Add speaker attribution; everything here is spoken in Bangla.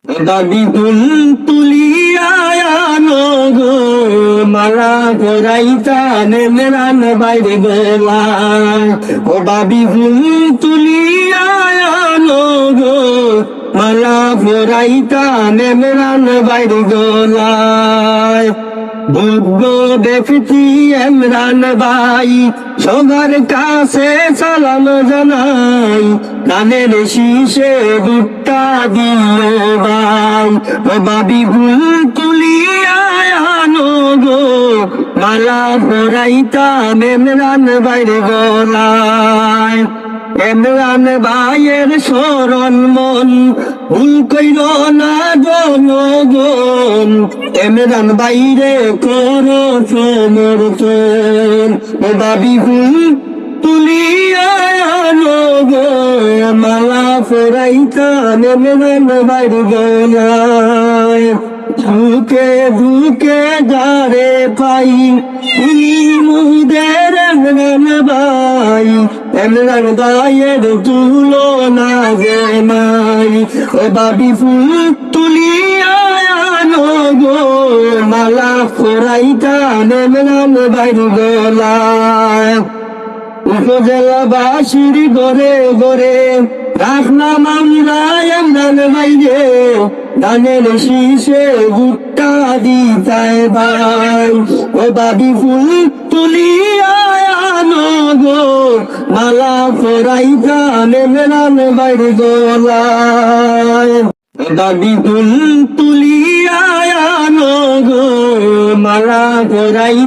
Speaker 1: দাবি ফুল তুলিয়া আনো গো, মালা করাইতা নেমরান বাইরে গলা। ও বাবি ফুল তুলিয়া আনো গো, মালা করাইতা নেমরান বাইরে গলায়। ভোগ্য দেখছি এমরান ভাই, সবার কাছে সালাম জানাই, কানের শীষে ভুট্টা দিও ভাই। ও বাবি ফুল তুলিয়া আনো গো, মালা পরাইতা এমরান বাইরে গলায়। এমরান ভাইয়ের শরণ মন ভুল কইর না জনগণ, এমরান বাইরে করো সমর্থন। ও বাবি ফুল তুলিয়া আনো গো, মালা পরাইতা এমরান বাইরে গলায়। ঢুকে ঢুকে যারে পাই মুদের এমরান ভাই, এমরান ভাইয়ের তুলনা যে নাই। ও বাবি ফুল তুলিয়া আনো গো, মালা পরাইতা এমরান বাইরে গলায়। উপজেলাবাসীর ঘরে ঘরে রাখলাম আমরা এমরান ভাইরে, ধানের শীষে ভুট্টা দিতায় ভাই। ও বাবি ফুল তুলিয়া আনো গো, মালা পরাইতা এমরান বাইরে গলায়। দাবি ফুল তুলিয়া আনো গো, মালা পরাই